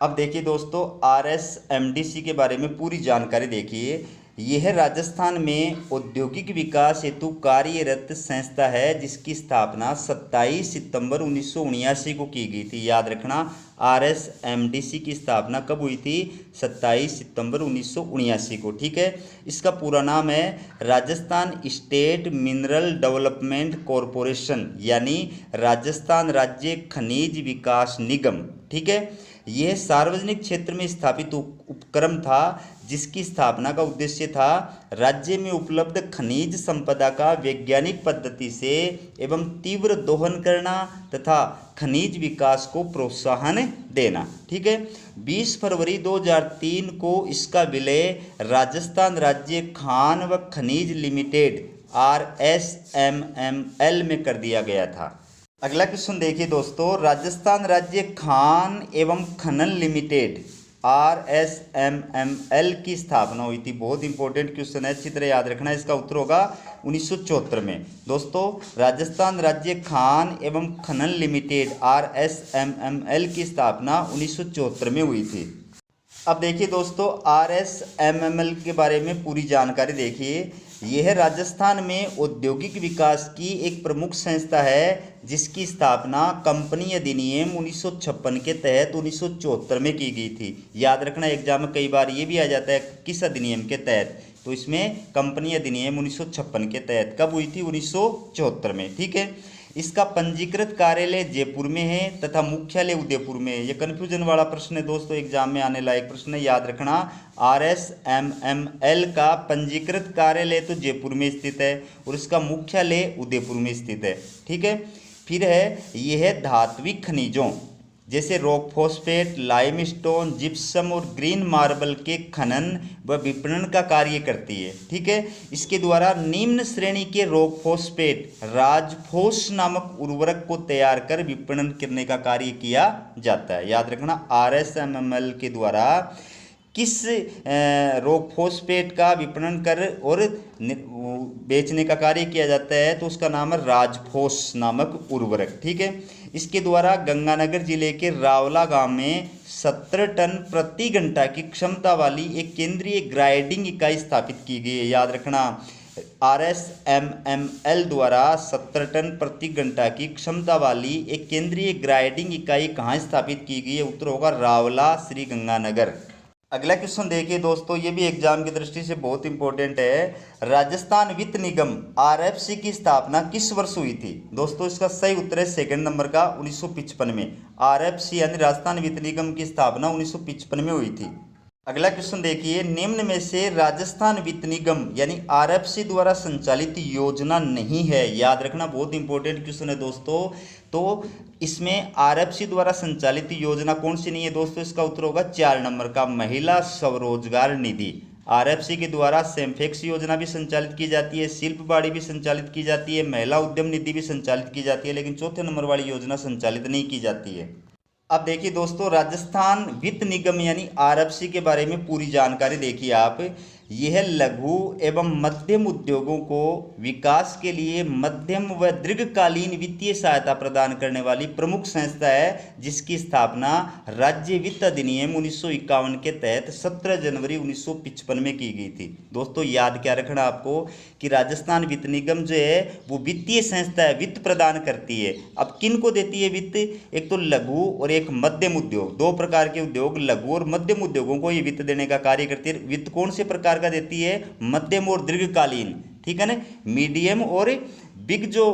अब देखिए दोस्तों, RSMDC के बारे में पूरी जानकारी देखिए। यह राजस्थान में औद्योगिक विकास हेतु कार्यरत संस्था है जिसकी स्थापना 27 सितंबर 1979 को की गई थी। याद रखना, RSMDC की स्थापना कब हुई थी? 27 सितंबर 1979 को। ठीक है। इसका पूरा नाम है Rajasthan state mineral development corporation, यानी राजस्थान राज्य खनिज विकास निगम। ठीक है। यह सार्वजनिक क्षेत्र में स्थापित उपक्रम था जिसकी स्थापना का उद्देश्य था राज्य में उपलब्ध खनिज संपदा का वैज्ञानिक पद्धति से एवं तीव्र दोहन करना तथा खनिज विकास को प्रोत्साहन देना। ठीक है। 20 फरवरी 2003 को इसका विलय राजस्थान राज्य खान व खनिज लिमिटेड RSMML में कर दिया गया था। अगला क्वेश्चन देखिए दोस्तों, राजस्थान राज्य खान एवं खनन लिमिटेड RSMML की स्थापना हुई थी। बहुत इंपॉर्टेंट क्वेश्चन है, अच्छी तरह याद रखना। इसका उत्तर होगा 1974 में। दोस्तों राजस्थान राज्य खान एवं खनन लिमिटेड RSMML की स्थापना 1974 में हुई थी। अब देखिए दोस्तों, RSMML के बारे में पूरी जानकारी देखिए। यह राजस्थान में औद्योगिक विकास की एक प्रमुख संस्था है जिसकी स्थापना कंपनी अधिनियम 1956 के तहत 1974 में की गई थी। याद रखना, एग्जाम में कई बार ये भी आ जाता है किस अधिनियम के तहत, तो इसमें कंपनी अधिनियम 1956 के तहत कब हुई थी? 1974 में। ठीक है। इसका पंजीकृत कार्यालय जयपुर में है तथा मुख्यालय उदयपुर में है। ये कन्फ्यूजन वाला प्रश्न है दोस्तों, एग्जाम में आने लायक प्रश्न है, याद रखना। RSMML का पंजीकृत कार्यालय तो जयपुर में स्थित है और इसका मुख्यालय उदयपुर में स्थित है। ठीक है। फिर है यह धात्विक खनिजों जैसे रॉक फॉस्फेट, लाइमस्टोन, जिप्सम और ग्रीन मार्बल के खनन व विपणन का कार्य करती है। ठीक है। इसके द्वारा निम्न श्रेणी के रॉक फॉस्फेट राजफोस नामक उर्वरक को तैयार कर विपणन करने का कार्य किया जाता है। याद रखना, RSMML के द्वारा किस रॉकफॉस्फेट का विपणन कर और बेचने का कार्य किया जाता है, तो उसका नाम है राजफॉस नामक उर्वरक। ठीक है, इसके द्वारा गंगानगर जिले के रावला गांव में 70 टन प्रति घंटा की क्षमता वाली एक केंद्रीय ग्राइंडिंग इकाई स्थापित की गई है। याद रखना, RSMML द्वारा 70 टन प्रति घंटा की क्षमता वाली एक केंद्रीय ग्राइंडिंग इकाई कहाँ स्थापित की गई है? उत्तर होगा रावला, श्री गंगानगर। अगला क्वेश्चन देखिए दोस्तों, ये भी एग्जाम की दृष्टि से बहुत इंपॉर्टेंट है। राजस्थान वित्त निगम RFC की स्थापना किस वर्ष हुई थी? दोस्तों इसका सही उत्तर है सेकंड नंबर का 1955 में। RFC यानी राजस्थान वित्त निगम की स्थापना 1955 में हुई थी। अगला क्वेश्चन देखिए, निम्न में से राजस्थान वित्त निगम यानी RFC द्वारा संचालित योजना नहीं है। याद रखना, बहुत इंपॉर्टेंट क्वेश्चन है दोस्तों। तो इसमें RFC द्वारा संचालित योजना कौन सी नहीं है दोस्तों? इसका उत्तर होगा 4 नंबर का महिला स्वरोजगार निधि। RFC के द्वारा सेम्फेक्स योजना भी संचालित की जाती है, शिल्प बाड़ी भी संचालित की जाती है, महिला उद्यम निधि भी संचालित की जाती है, लेकिन चौथे नंबर वाली योजना संचालित नहीं की जाती है। अब देखिए दोस्तों, राजस्थान वित्त निगम यानी RFC के बारे में पूरी जानकारी देखिए आप। यह लघु एवं मध्यम उद्योगों को विकास के लिए मध्यम व दीर्घकालीन वित्तीय सहायता प्रदान करने वाली प्रमुख संस्था है, जिसकी स्थापना राज्य वित्त अधिनियम 1951 के तहत 17 जनवरी 1955 में की गई थी। दोस्तों याद क्या रखना आपको कि राजस्थान वित्त निगम जो है वो वित्तीय संस्था है, वित्त प्रदान करती है। अब किन को देती है वित्त? एक तो लघु और एक मध्यम उद्योग, दो प्रकार के उद्योग, लघु और मध्यम उद्योगों को ये वित्त देने का कार्य करती है। वित्त कौन से प्रकार का देती है? मध्यम और दीर्घकालीन, ठीक है ना। मीडियम और बिग जो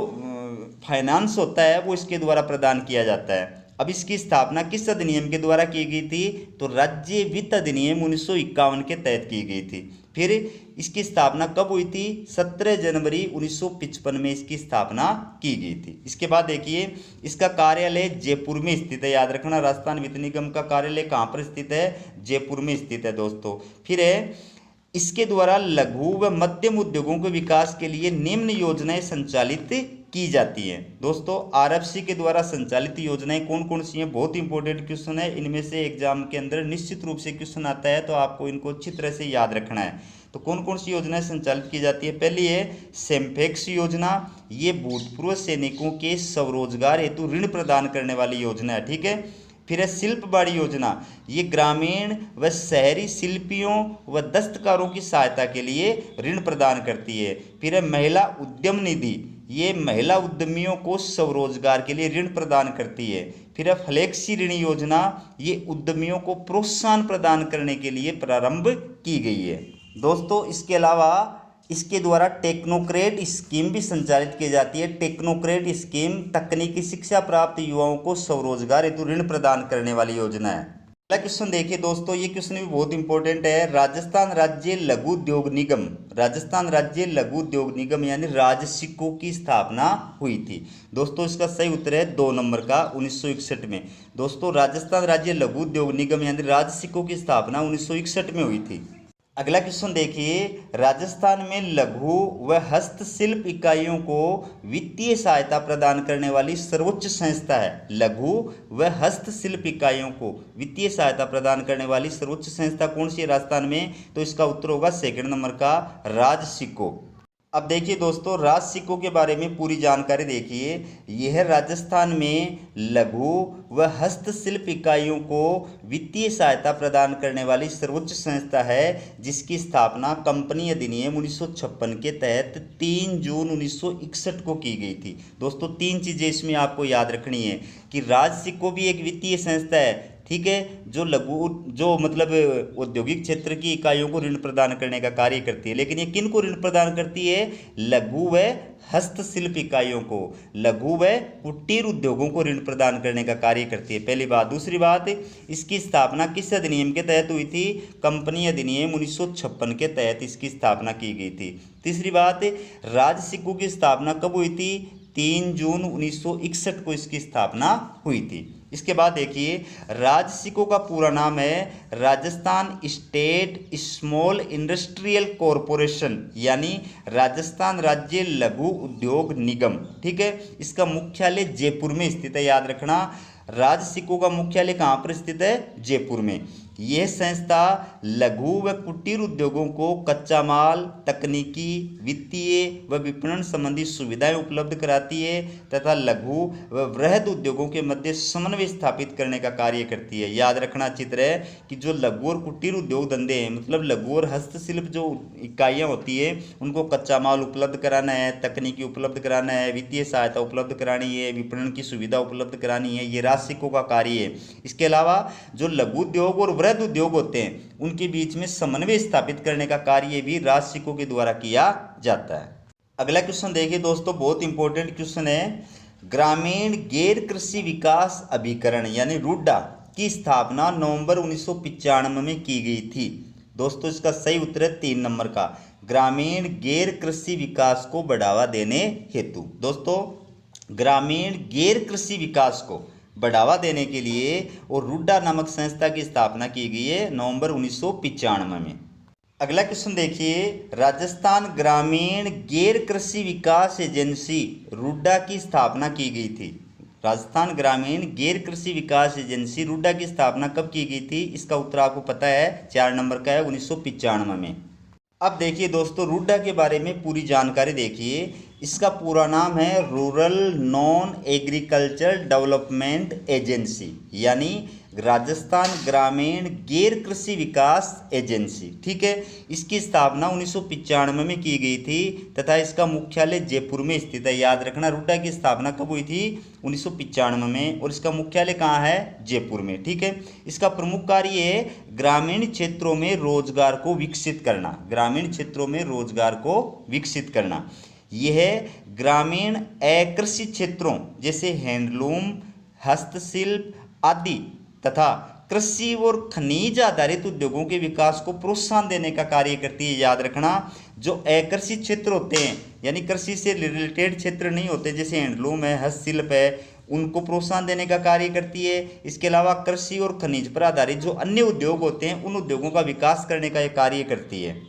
फाइनेंस होता है वो इसके द्वारा प्रदान किया जाता है। अब इसकी स्थापना किस अधिनियम के द्वारा की गई थी? तो राज्य वित्त अधिनियम 1951 के तहत की गई थी। फिर इसकी स्थापना कब हुई थी? 17 जनवरी 1955 में इसकी स्थापना की गई थी। इसके बाद देखिए, इसका कार्यालय जयपुर में स्थित है। याद रखना, राजस्थान वित्त निगम का कार्यालय कहाँ पर स्थित है? जयपुर में स्थित है दोस्तों। फिर है, इसके द्वारा लघु व मध्यम उद्योगों के विकास के लिए निम्न योजनाएं संचालित की जाती हैं। दोस्तों RFC के द्वारा संचालित योजनाएं कौन कौन सी हैं? बहुत इंपॉर्टेंट क्वेश्चन है, इनमें से एग्जाम के अंदर निश्चित रूप से क्वेश्चन आता है, तो आपको इनको अच्छी तरह से याद रखना है। तो कौन कौन सी योजनाएं संचालित की जाती है? पहली है सेम्फेक्स योजना, ये भूतपूर्व सैनिकों के स्वरोजगार हेतु ऋण प्रदान करने वाली योजना है, ठीक है। फिर है शिल्प बाड़ी योजना, ये ग्रामीण व शहरी शिल्पियों व दस्तकारों की सहायता के लिए ऋण प्रदान करती है। फिर है महिला उद्यम निधि, ये महिला उद्यमियों को स्वरोजगार के लिए ऋण प्रदान करती है। फिर है फ्लेक्सी ऋण योजना, ये उद्यमियों को प्रोत्साहन प्रदान करने के लिए प्रारंभ की गई है। दोस्तों इसके अलावा इसके द्वारा टेक्नोक्रेट स्कीम भी संचालित की जाती है। टेक्नोक्रेट स्कीम तकनीकी शिक्षा प्राप्त युवाओं को स्वरोजगार हेतु ऋण प्रदान करने वाली योजना है। अगला क्वेश्चन देखिए दोस्तों, ये क्वेश्चन भी बहुत इंपॉर्टेंट है। राजस्थान राज्य लघु उद्योग निगम, राजस्थान राज्य लघु उद्योग निगम यानी राजसिको की स्थापना हुई थी। दोस्तों इसका सही उत्तर है 2 नंबर का 1961 में। दोस्तों राजस्थान राज्य लघु उद्योग निगम यानी राजसिको की स्थापना 1961 में हुई थी। अगला क्वेश्चन देखिए, राजस्थान में लघु व हस्तशिल्प इकाइयों को वित्तीय सहायता प्रदान करने वाली सर्वोच्च संस्था है। लघु व हस्तशिल्प इकाइयों को वित्तीय सहायता प्रदान करने वाली सर्वोच्च संस्था कौन सी है राजस्थान में? तो इसका उत्तर होगा सेकंड नंबर का राजसिको। अब देखिए दोस्तों, राजसिको के बारे में पूरी जानकारी देखिए। यह राजस्थान में लघु व हस्तशिल्प इकाइयों को वित्तीय सहायता प्रदान करने वाली सर्वोच्च संस्था है, जिसकी स्थापना कंपनी अधिनियम 1956 के तहत 3 जून 1961 को की गई थी। दोस्तों 3 चीज़ें इसमें आपको याद रखनी है कि राजसिको भी एक वित्तीय संस्था है, ठीक है, जो मतलब औद्योगिक क्षेत्र की इकाइयों को ऋण प्रदान करने का कार्य करती है। लेकिन ये किन को ऋण प्रदान करती है? लघु व हस्तशिल्प इकाइयों को, लघु व कुटीर उद्योगों को ऋण प्रदान करने का कार्य करती है, पहली बात। दूसरी बात, इसकी स्थापना किस अधिनियम के तहत हुई थी? कंपनी अधिनियम 1956 के तहत इसकी स्थापना की गई थी। तीसरी बात, राजसिको की स्थापना कब हुई थी? 3 जून 1961 को इसकी स्थापना हुई थी। इसके बाद देखिए, राजसिको का पूरा नाम है Rajasthan state small industrial corporation यानी राजस्थान राज्य लघु उद्योग निगम, ठीक है। इसका मुख्यालय जयपुर में स्थित है। याद रखना, राजसिको का मुख्यालय कहाँ पर स्थित है? जयपुर में। यह संस्था लघु व कुटीर उद्योगों को कच्चा माल, तकनीकी, वित्तीय व विपणन संबंधी सुविधाएं उपलब्ध कराती है तथा लघु व वृहद उद्योगों के मध्य समन्वय स्थापित करने का कार्य करती है। याद रखना चित्र है कि जो लघु और कुटीर उद्योग धंधे हैं, मतलब लघु और हस्तशिल्प जो इकाइयाँ होती है, उनको कच्चा माल उपलब्ध कराना है, तकनीकी उपलब्ध कराना है, वित्तीय सहायता उपलब्ध करानी है, विपणन की सुविधा उपलब्ध करानी है, ये राजसिकों का कार्य है। इसके अलावा जो लघु उद्योग और वृहद उद्योग होते हैं, उनके बीच में समन्वय स्थापित करने का कार्य भी राजसिकों के द्वारा किया जाता है। अगला क्वेश्चन देखिए दोस्तों, बहुत इंपॉर्टेंट क्वेश्चन है। ग्रामीण गैर कृषि विकास अभिकरण यानी रूडा की स्थापना नवंबर 1995 में की गई थी। दोस्तों इसका सही उत्तर है 3 नंबर का, ग्रामीण गैर कृषि विकास को बढ़ावा देने हेतु। दोस्तों ग्रामीण गैर कृषि विकास को बढ़ावा देने के लिए और रूडा नामक संस्था की स्थापना की गई है नवंबर 1995 में। अगला क्वेश्चन देखिए, राजस्थान ग्रामीण गैर कृषि विकास एजेंसी रूडा की स्थापना की गई थी। राजस्थान ग्रामीण गैर कृषि विकास एजेंसी रूडा की स्थापना कब की गई थी? इसका उत्तर आपको पता है, 4 नंबर का है, 1995 में। अब देखिए दोस्तों, रूडा के बारे में पूरी जानकारी देखिए। इसका पूरा नाम है rural non agriculture development agency, यानी राजस्थान ग्रामीण गैर कृषि विकास एजेंसी। ठीक है, इसकी स्थापना 1995 में की गई थी तथा इसका मुख्यालय जयपुर में स्थित है। याद रखना, रूडा की स्थापना कब हुई थी? 1995 में, और इसका मुख्यालय कहाँ है? जयपुर में। ठीक है, इसका प्रमुख कार्य है ग्रामीण क्षेत्रों में रोजगार को विकसित करना, ग्रामीण क्षेत्रों में रोजगार को विकसित करना। यह ग्रामीण अकृषि क्षेत्रों जैसे हैंडलूम, हस्तशिल्प आदि तथा कृषि और खनिज आधारित उद्योगों के विकास को प्रोत्साहन देने का कार्य करती है। याद रखना, जो अकृषि क्षेत्र होते हैं यानी कृषि से रिलेटेड क्षेत्र नहीं होते, जैसे हैंडलूम है, हस्तशिल्प है, उनको प्रोत्साहन देने का कार्य करती है। इसके अलावा कृषि और खनिज पर आधारित जो अन्य उद्योग होते हैं, उन उद्योगों का विकास करने का यह कार्य करती है।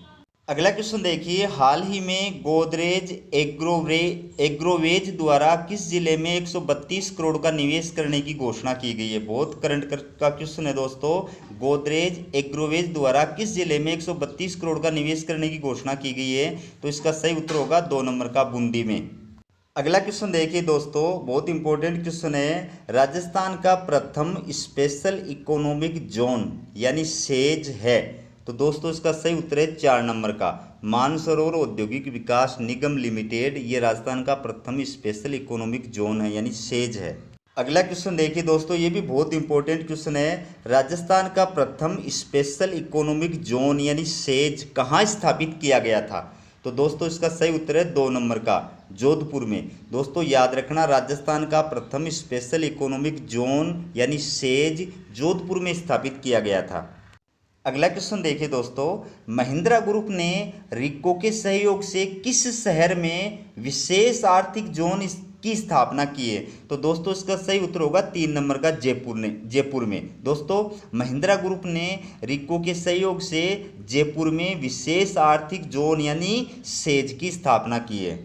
अगला क्वेश्चन देखिए, हाल ही में गोदरेज एग्रोवेज द्वारा किस जिले में 132 करोड़ का निवेश करने की घोषणा की गई है? बहुत करंट का क्वेश्चन है दोस्तों। गोदरेज एग्रोवेज द्वारा किस जिले में 132 करोड़ का निवेश करने की घोषणा की गई है? तो इसका सही उत्तर होगा 2 नंबर का, बूंदी में। अगला क्वेश्चन देखिए दोस्तों, बहुत इंपॉर्टेंट क्वेश्चन है। राजस्थान का प्रथम स्पेशल इकोनॉमिक जोन यानी सेज है। तो दोस्तों इसका सही उत्तर है 4 नंबर का, मानसरोवर औद्योगिक विकास निगम लिमिटेड, ये राजस्थान का प्रथम स्पेशल इकोनॉमिक जोन है यानी सेज है। अगला क्वेश्चन देखिए दोस्तों, ये भी बहुत इंपॉर्टेंट क्वेश्चन है। राजस्थान का प्रथम स्पेशल इकोनॉमिक जोन यानी सेज कहाँ स्थापित किया गया था? तो दोस्तों इसका सही उत्तर है 2 नंबर का, जोधपुर में। दोस्तों याद रखना, राजस्थान का प्रथम स्पेशल इकोनॉमिक जोन यानी सेज जोधपुर में स्थापित किया गया था। अगला क्वेश्चन देखिए दोस्तों, महिंद्रा ग्रुप ने रिको के सहयोग से किस शहर में विशेष आर्थिक जोन की स्थापना की है? तो दोस्तों इसका सही उत्तर होगा 3 नंबर का, जयपुर में। दोस्तों महिंद्रा ग्रुप ने रिको के सहयोग से जयपुर में विशेष आर्थिक जोन यानी सेज की स्थापना की है।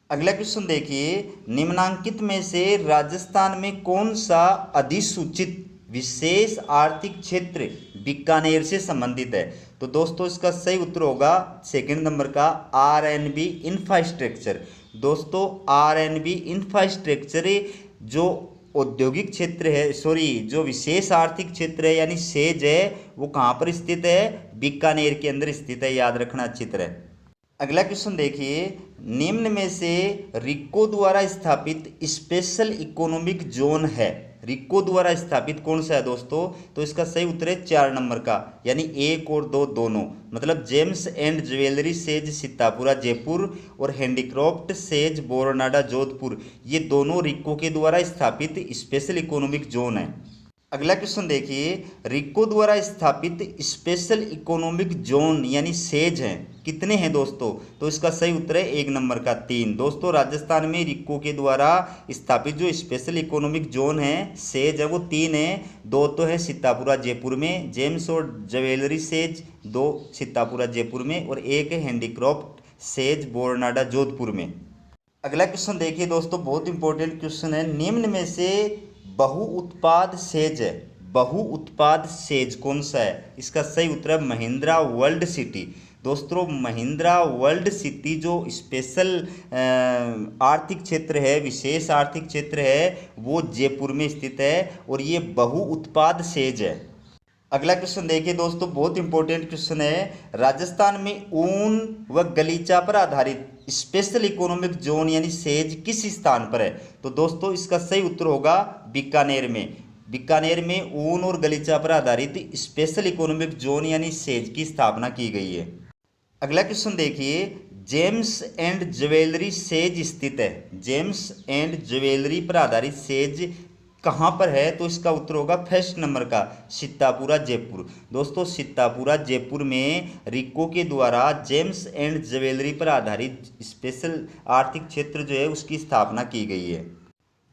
अगला क्वेश्चन देखिए, निम्नांकित में से राजस्थान में कौन सा अधिसूचित विशेष आर्थिक क्षेत्र बीकानेर से संबंधित है? तो दोस्तों इसका सही उत्तर होगा 2 नंबर का, आरएनबी इंफ्रास्ट्रक्चर। दोस्तों आरएनबी इंफ्रास्ट्रक्चर जो औद्योगिक क्षेत्र है, जो विशेष आर्थिक क्षेत्र है यानी सेज है, वो कहाँ पर स्थित है? बीकानेर के अंदर स्थित है। याद रखना अच्छी तरह। अगला क्वेश्चन देखिए, निम्न में से रिको द्वारा स्थापित स्पेशल इकोनॉमिक जोन है, रिको द्वारा स्थापित कौन सा है दोस्तों? तो इसका सही उत्तर है 4 नंबर का, यानी 1 और 2 दोनों, मतलब James and jewellery says Sitapura Jaipur और हैंडीक्राफ्ट सेज बोरनाडा जोधपुर, ये दोनों रिको के द्वारा स्थापित स्पेशल इकोनॉमिक जोन है। अगला क्वेश्चन देखिए, रिको द्वारा स्थापित स्पेशल इकोनॉमिक जोन यानी सेज हैं, कितने हैं दोस्तों? तो इसका सही उत्तर है 1 नंबर का, 3। दोस्तों राजस्थान में रिको के द्वारा स्थापित जो स्पेशल इकोनॉमिक जोन है, सेज है, वो 3 है। 2 तो है सीतापुरा जयपुर में, जेम्स और ज्वेलरी सेज 2 सीतापुरा जयपुर में, और 1 है हैंडीक्राफ्ट सेज बोरनाडा जोधपुर में। अगला क्वेश्चन देखिए दोस्तों, बहुत इंपॉर्टेंट क्वेश्चन है। निम्न में से बहु उत्पाद सेज है, बहु उत्पाद सेज कौन सा है? इसका सही उत्तर है महिंद्रा वर्ल्ड सिटी। दोस्तों महिंद्रा वर्ल्ड सिटी जो स्पेशल आर्थिक क्षेत्र है, विशेष आर्थिक क्षेत्र है, वो जयपुर में स्थित है और ये बहु उत्पाद सेज है। अगला क्वेश्चन देखिए दोस्तों, बहुत इंपॉर्टेंट क्वेश्चन है। राजस्थान में ऊन व गलीचा पर आधारित स्पेशल इकोनॉमिक जोन यानी सेज किस स्थान पर है? तो दोस्तों इसका सही उत्तर होगा बीकानेर में। बीकानेर में ऊन और गलीचा पर आधारित स्पेशल इकोनॉमिक जोन यानी सेज की स्थापना की गई है। अगला क्वेश्चन देखिए, जेम्स एंड ज्वेलरी सेज स्थित है। जेम्स एंड ज्वेलरी पर आधारित सेज कहाँ पर है? तो इसका उत्तर होगा फर्स्ट नंबर का सीतापुरा जयपुर। दोस्तों सीतापुरा जयपुर में रिको के द्वारा जेम्स एंड ज्वेलरी पर आधारित स्पेशल आर्थिक क्षेत्र जो है उसकी स्थापना की गई है।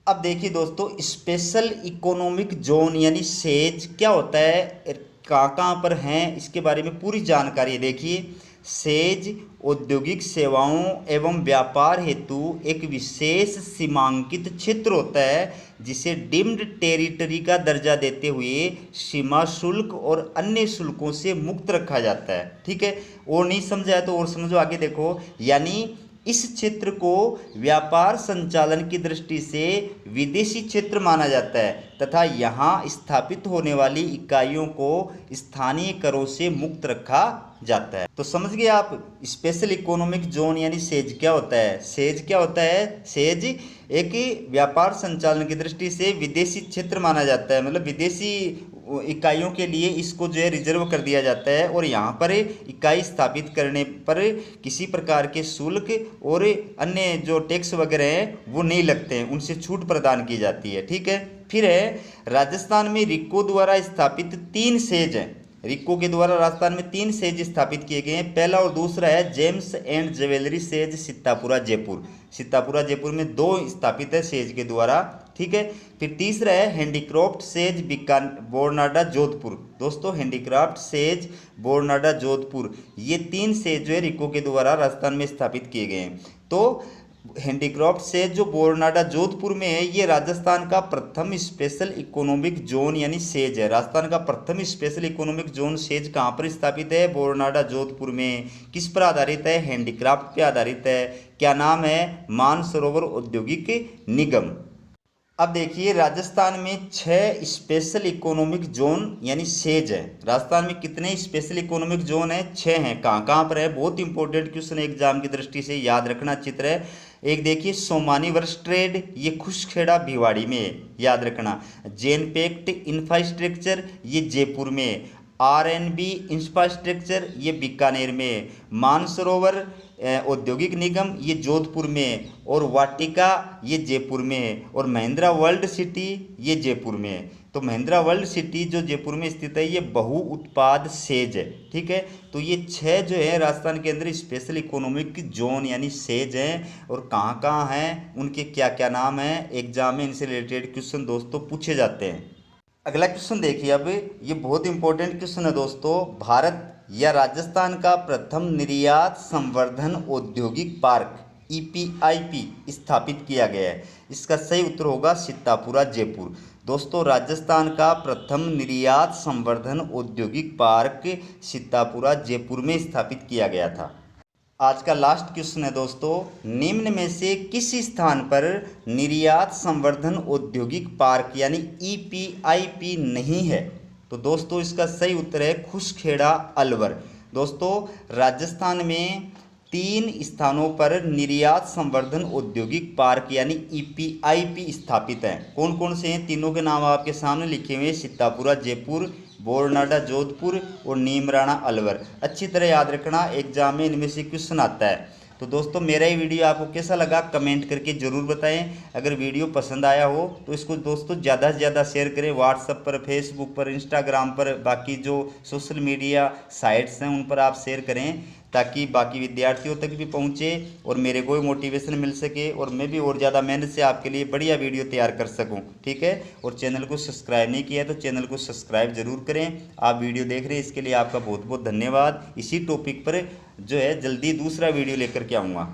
अब देखिए दोस्तों, स्पेशल इकोनॉमिक जोन यानी सेज क्या होता है, कहाँ पर हैं, इसके बारे में पूरी जानकारी देखिए। सेज औद्योगिक सेवाओं एवं व्यापार हेतु एक विशेष सीमांकित क्षेत्र होता है जिसे डिम्ड टेरिटरी का दर्जा देते हुए सीमा शुल्क और अन्य शुल्कों से मुक्त रखा जाता है। ठीक है, और नहीं समझा है तो और समझो, आगे देखो। यानी इस क्षेत्र को व्यापार संचालन की दृष्टि से विदेशी क्षेत्र माना जाता है तथा यहाँ स्थापित होने वाली इकाइयों को स्थानीय करों से मुक्त रखा जाता है। तो समझ गए आप स्पेशल इकोनॉमिक जोन यानी सेज क्या होता है? सेज क्या होता है? सेज एक व्यापार संचालन की दृष्टि से विदेशी क्षेत्र माना जाता है, मतलब विदेशी इकाइयों के लिए इसको जो है रिजर्व कर दिया जाता है और यहाँ पर इकाई स्थापित करने पर किसी प्रकार के शुल्क और अन्य जो टैक्स वगैरह हैं वो नहीं लगते हैं, उनसे छूट प्रदान की जाती है। ठीक है, फिर है राजस्थान में रिको द्वारा स्थापित 3 सेज हैं। रिको के द्वारा राजस्थान में 3 सेज स्थापित किए गए हैं। पहला और दूसरा है James and jewellery says Sitapura Jaipur. Sitapura Jaipur में 2 स्थापित है सेज के द्वारा। ठीक है, फिर तीसरा है हैंडीक्राफ्ट सेज बोरनाडा जोधपुर। दोस्तों हैंडीक्राफ्ट सेज बोरनाडा जोधपुर, ये 3 सेज जो है रिको के द्वारा राजस्थान में स्थापित किए गए हैं। तो हैंडीक्राफ्ट सेज जो बोरनाडा जोधपुर में है, ये राजस्थान का प्रथम स्पेशल इकोनॉमिक जोन यानी सेज है। राजस्थान का प्रथम स्पेशल इकोनॉमिक जोन सेज कहाँ पर स्थापित है? बोरनाडा जोधपुर में। किस पर आधारित है? हैंडीक्राफ्ट पे आधारित है। क्या नाम है? मानसरोवर औद्योगिक निगम। अब देखिए राजस्थान में 6 स्पेशल इकोनॉमिक जोन यानी सेज है। राजस्थान में कितने स्पेशल इकोनॉमिक जोन है? 6 हैं। कहाँ कहाँ पर है? बहुत इंपॉर्टेंट क्वेश्चन एग्जाम की दृष्टि से याद रखना चित्र है। एक देखिए सोमानी वर्ष ट्रेड, ये खुशखेड़ा भिवाड़ी में, याद रखना। जेनपेक्ट इंफ्रास्ट्रक्चर, ये जयपुर में। RNB इंफ्रास्ट्रक्चर, ये बीकानेर में। मानसरोवर औद्योगिक निगम, ये जोधपुर में। और वाटिका, ये जयपुर में। और महिंद्रा वर्ल्ड सिटी, ये जयपुर में। तो महिंद्रा वर्ल्ड सिटी जो जयपुर में स्थित है, ये बहु उत्पाद सेज है। ठीक है, तो ये 6 जो है राजस्थान के अंदर स्पेशल इकोनॉमिक जोन यानी सेज हैं। और कहाँ कहाँ हैं, उनके क्या क्या नाम हैं, एग्जाम में इनसे रिलेटेड क्वेश्चन दोस्तों पूछे जाते हैं। अगला क्वेश्चन देखिए, अब ये बहुत इंपॉर्टेंट क्वेश्चन है दोस्तों। भारत या राजस्थान का प्रथम निर्यात संवर्धन औद्योगिक पार्क EPIP स्थापित किया गया है। इसका सही उत्तर होगा सीतापुरा जयपुर। दोस्तों राजस्थान का प्रथम निर्यात संवर्धन औद्योगिक पार्क सीतापुरा जयपुर में स्थापित किया गया था। आज का लास्ट क्वेश्चन है दोस्तों, निम्न में से किस स्थान पर निर्यात संवर्धन औद्योगिक पार्क यानी EPIP नहीं है? तो दोस्तों इसका सही उत्तर है खुशखेड़ा अलवर। दोस्तों राजस्थान में 3 स्थानों पर निर्यात संवर्धन औद्योगिक पार्क यानी EPIP स्थापित हैं। कौन कौन से हैं? तीनों के नाम आपके सामने लिखे हुए हैं, सीतापुरा जयपुर, बोरनाडा जोधपुर और नीमराणा अलवर। अच्छी तरह याद रखना, एग्जाम में इनमें से क्वेश्चन आता है। तो दोस्तों मेरा ये वीडियो आपको कैसा लगा कमेंट करके ज़रूर बताएं। अगर वीडियो पसंद आया हो तो इसको दोस्तों ज़्यादा से ज़्यादा शेयर करें, व्हाट्सएप पर, फेसबुक पर, इंस्टाग्राम पर, बाकी जो सोशल मीडिया साइट्स हैं उन पर आप शेयर करें ताकि बाकी विद्यार्थियों तक भी पहुंचे और मेरे को भी मोटिवेशन मिल सके और मैं भी और ज़्यादा मेहनत से आपके लिए बढ़िया वीडियो तैयार कर सकूं। ठीक है, और चैनल को सब्सक्राइब नहीं किया तो चैनल को सब्सक्राइब जरूर करें। आप वीडियो देख रहे हैं इसके लिए आपका बहुत बहुत धन्यवाद। इसी टॉपिक पर जो है जल्दी दूसरा वीडियो लेकर के आऊँगा।